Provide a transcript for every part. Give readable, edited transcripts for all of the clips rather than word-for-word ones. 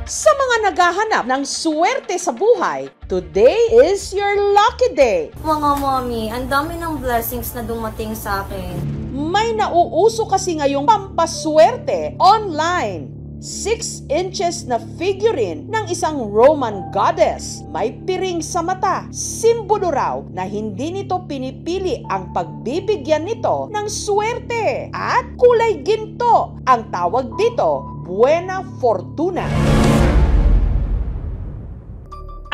Sa mga naghahanap ng swerte sa buhay, today is your lucky day. Mga mommy, ang dami ng blessings na dumating sa akin. May nauuso kasi ngayong pampaswerte online. 6 inches na figurine ng isang Roman goddess. May piring sa mata. Simbolo raw na hindi nito pinipili ang pagbibigyan nito ng swerte. At kulay ginto. Ang tawag dito, Buena Fortuna.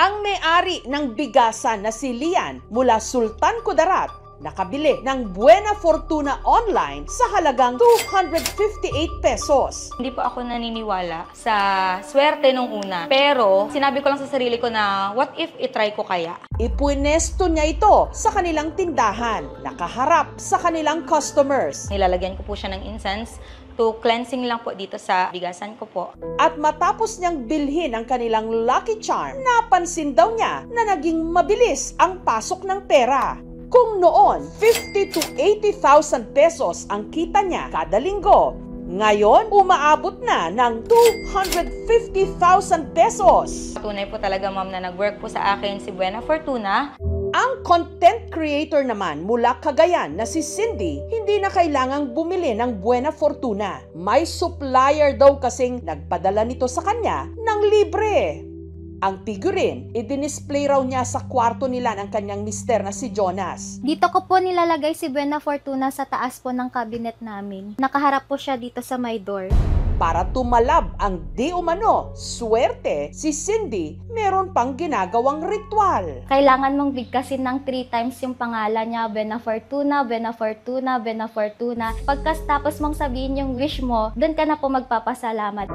Ang may-ari ng bigasan na si Lian mula Sultan Kudarat, nakabili ng Buena Fortuna online sa halagang 258 pesos. Hindi po ako naniniwala sa swerte nung una. Pero sinabi ko lang sa sarili ko na what if itry ko kaya? Ipunesto niya ito sa kanilang tindahan, nakaharap sa kanilang customers. Nilalagyan ko po siya ng incense to cleansing lang po dito sa bigasan ko po. At matapos niyang bilhin ang kanilang lucky charm, napansin daw niya na naging mabilis ang pasok ng pera. Kung noon, 50 to 80,000 pesos ang kita niya kada linggo, ngayon umaabot na ng 250,000 pesos. Tunay po talaga ma'am na nag-work po sa akin si Buena Fortuna. Ang content creator naman mula Cagayan na si Cindy, hindi na kailangang bumili ng Buena Fortuna. May supplier daw kasing nagpadala nito sa kanya ng libre. Ang figurine, i-display raw niya sa kwarto nila ng kanyang mister na si Jonas. Dito ko po nilalagay si Buena Fortuna sa taas po ng cabinet namin. Nakaharap po siya dito sa my door. Para tumalab ang di umano, swerte, si Cindy meron pang ginagawang ritual. Kailangan mong bigkasin ng 3 times yung pangalan niya, Buena Fortuna, Buena Fortuna, Buena Fortuna. Pagkatapos mong sabihin yung wish mo, doon ka na po magpapasalamat.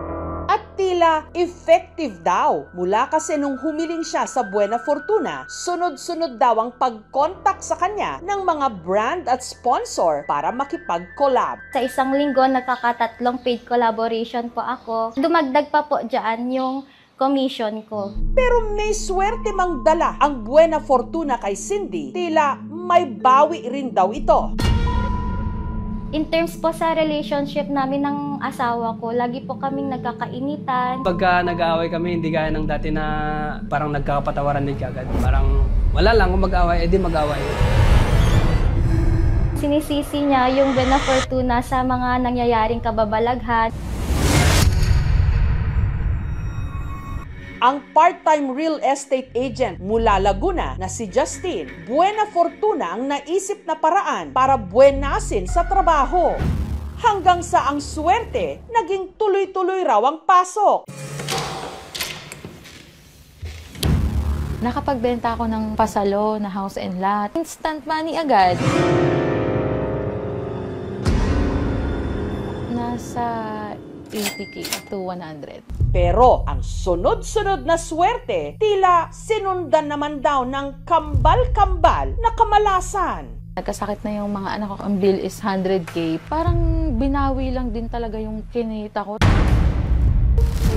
At tila effective daw. Mula kasi nung humiling siya sa Buena Fortuna, sunod-sunod daw ang pag-contact sa kanya ng mga brand at sponsor para makipag-collab. Sa isang linggo, nagkakatatlong paid collaboration po ako. Dumagdag pa po dyan yung commission ko. Pero may swerte mang dala ang Buena Fortuna kay Cindy, tila may bawi rin daw ito. In terms po sa relationship namin ng asawa ko, lagi po kaming nagkakainitan. Pagka nag-aaway kami, hindi gaya ng dati na parang nagkakapatawaran din kagad. Parang wala lang, kung mag-aaway, edi mag-aaway. Sinisisi niya yung Buena Fortuna sa mga nangyayaring kababalaghan. Ang part-time real estate agent mula Laguna na si Justin, Buena Fortuna ang naisip na paraan para buenasin sa trabaho. Hanggang sa ang swerte, naging tuloy-tuloy raw ang pasok. Nakapagbenta ako ng pasalo na house and lot. Instant money agad. Nasa 80k to 100. Pero ang sunod-sunod na swerte, tila sinundan naman daw ng kambal-kambal na kamalasan. Nagkasakit na yung mga anak ko. Ang bill is 100k. Parang binawi lang din talaga yung kinita ko.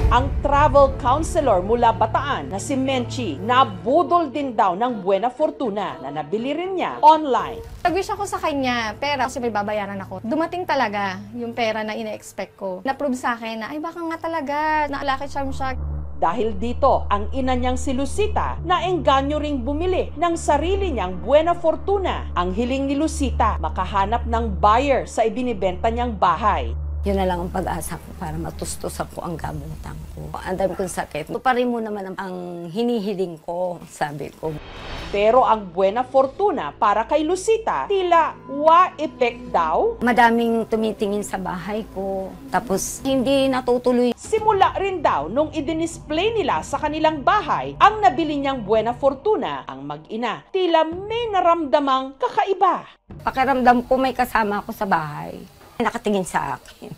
Ang travel counselor mula Bataan na si Menchi, nabudol din daw ng Buena Fortuna na nabili rin niya online. Nag-wish ako sa kanya, pera kasi may babayaran ako. Dumating talaga yung pera na ine-expect ko. Na-prove sa akin na, ay baka nga talaga, na-lucky charm siya. Dahil dito, ang ina niyang si Lucita naengganyo ring bumili ng sarili niyang Buena Fortuna. Ang hiling ni Lucita, makahanap ng buyer sa ibinibenta niyang bahay. Yun na lang ang pag-asa ko para matustos ako ang gamutan ko. Ang dami kong sakit. Tuparin mo naman ang hinihiling ko, sabi ko. Pero ang Buena Fortuna para kay Lucita, tila wa-effect daw. Madaming tumitingin sa bahay ko. Tapos hindi natutuloy. Simula rin daw nung i-display nila sa kanilang bahay ang nabili niyang Buena Fortuna, ang mag-ina. Tila may naramdamang kakaiba. Pakiramdam ko may kasama ako sa bahay. Nakatingin sa akin.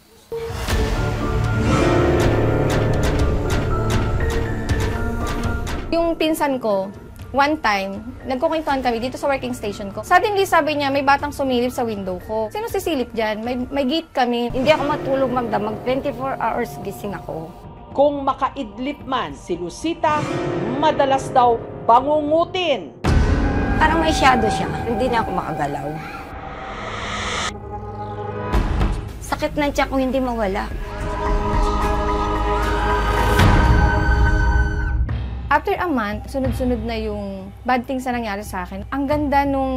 Yung pinsan ko, one time, nagkukwentuhan kami dito sa working station ko. Suddenly, sabi niya, may batang sumilip sa window ko. Sino sisilip dyan? May gate kami. Hindi ako matulog magdamag. 24 hours gising ako. Kung makaidlip man si Lucita, madalas daw bangungutin. Parang may shadow siya. Hindi na ako makagalaw. Sakit ng tiyak ko hindi mawala. After a month, sunod-sunod na yung bad things na nangyari sa akin. Ang ganda nung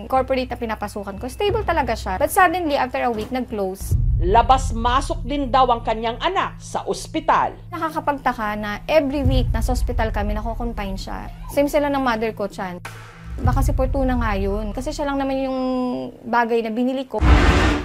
corporate na pinapasukan ko. Stable talaga siya. But suddenly, after a week, nag-close. Labas-masok din daw ang kanyang anak sa ospital. Nakakapagtaka na every week nasa ospital kami, nako-confine siya. Same sila ng mother ko, Chan. Baka si Fortuna nga yun. Kasi siya lang naman yung bagay na binili ko.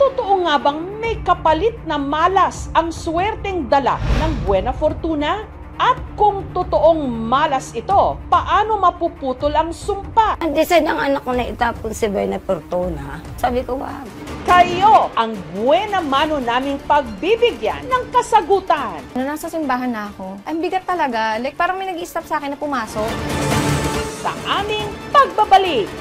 Totoo nga bang may kapalit na malas ang swerteng dala ng Buena Fortuna? At kung totoong malas ito, paano mapuputol ang sumpa? Ang design ng anak ko na itapon si Buena Fortuna. Sabi ko, wag. Kayo ang buena mano naming pagbibigyan ng kasagutan. Nung nasa simbahan na ako, ang bigat talaga. Like parang may nag-i-stop sa akin na pumasok. Sa aming pagbabalik.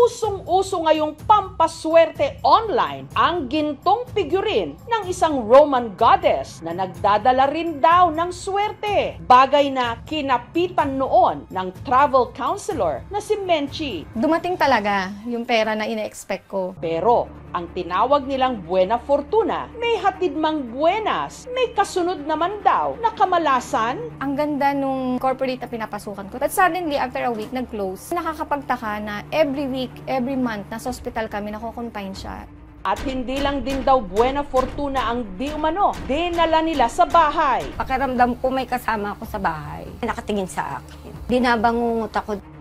Usong-uso ngayong pampaswerte online ang gintong figurine ng isang Roman goddess na nagdadala rin daw ng swerte. Bagay na kinapitan noon ng travel counselor na si Menchi. Dumating talaga yung pera na ine-expect ko. Pero ang tinawag nilang Buena Fortuna, may hatid mang buenas, may kasunod naman daw na kamalasan. Ang ganda nung corporate na pinapasukan ko. But suddenly, after a week, nag-close. Nakakapagtaka na every week, every month, nasa hospital kami, nako-confine siya. At hindi lang din daw Buena Fortuna ang di umano, dinala nila sa bahay. Pakiramdam ko may kasama ako sa bahay. Nakatingin sa akin. Binabangungot ako.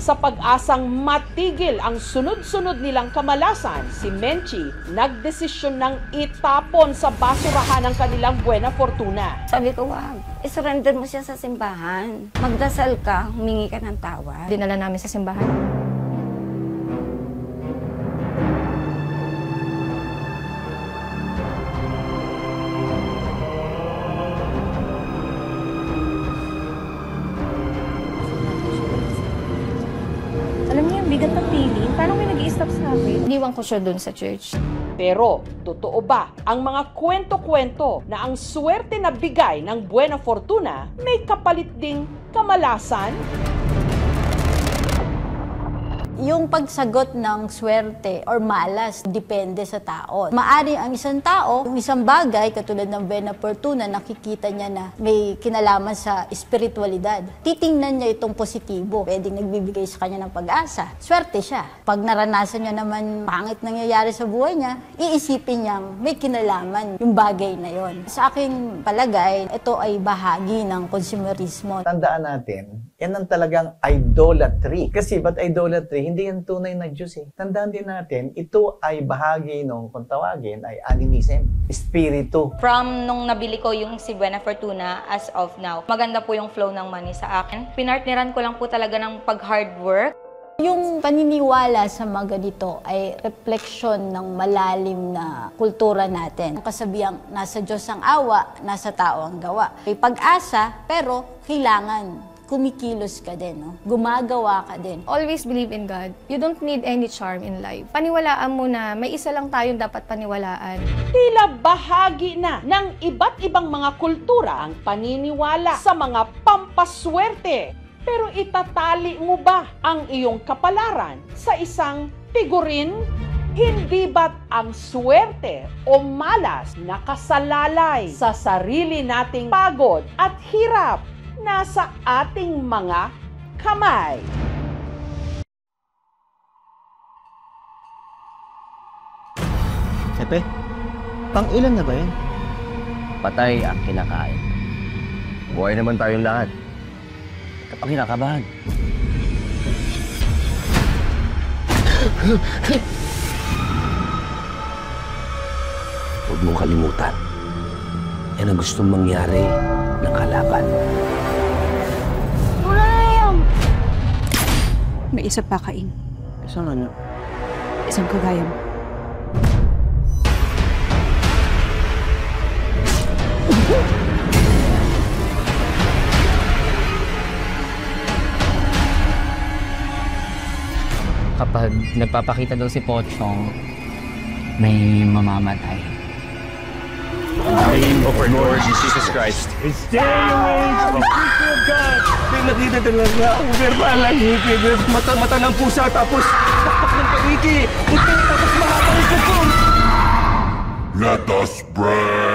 Sa pag-asang matigil ang sunod-sunod nilang kamalasan, si Menchi nagdesisyon ng itapon sa basurahan ng kanilang Buena Fortuna. Sabi ko, wag. I-surrender mo siya sa simbahan. Magdasal ka, humingi ka ng tawad. Dinala namin sa simbahan. Alam niyo yung bigat ng feeling, parang may nag-i-stop sa akin. Iniwan ko siya dun sa church. Pero, totoo ba ang mga kwento-kwento na ang swerte na bigay ng Buena Fortuna may kapalit ding kamalasan? Yung pagsagot ng swerte or malas, depende sa tao. Maari ang isang tao, yung isang bagay, katulad ng Buena Fortuna, nakikita niya na may kinalaman sa espiritualidad. Titingnan niya itong positibo. Pwedeng nagbibigay sa kanya ng pag-asa. Swerte siya. Pag naranasan niya naman pangit nangyayari sa buhay niya, iisipin niyang may kinalaman yung bagay na yon. Sa aking palagay, ito ay bahagi ng konsumerismo. Tandaan natin, yan ang talagang idolatry. Kasi ba't idolatry? Hindi yan tunay na Diyos eh. Tandaan din natin, ito ay bahagi nung, kung tawagin, ay animism, espiritu. From nung nabili ko yung si Buena Fortuna as of now, maganda po yung flow ng money sa akin. Pinartneran ko lang po talaga ng pag-hard work. Yung paniniwala sa mga ganito ay refleksyon ng malalim na kultura natin. Ang kasabihang nasa Diyos ang awa, nasa tao ang gawa. May pag-asa, pero kailangan kumikilos ka din, no? Gumagawa ka din. Always believe in God. You don't need any charm in life. Paniwalaan mo na may isa lang tayong dapat paniwalaan. Tila bahagi na ng iba't ibang mga kultura ang paniniwala sa mga pampaswerte. Pero itatali mo ba ang iyong kapalaran sa isang figurin? Hindi ba't ang swerte o malas nakasalalay sa sarili nating pagod at hirap nasa ating mga kamay? Epe, pang ilan na ba yan? Patay ang kinakain. Buhay naman tayong lahat. Kapag kinakabahan. Huwag mong kalimutan. Yan ang gustong mangyari ng kalaban. May isa pa kain. Isang ano? Isang kagaya mo. Kapag nagpapakita daw si Pochong, may mamamatay. In the name of our Lord Jesus Christ. Stay away from the people of God. May nakita talaga ako. Verbal lang ngipin. Mata ng pusa tapos takpak ng paniki. Tapos makakalikot ko. Let us pray.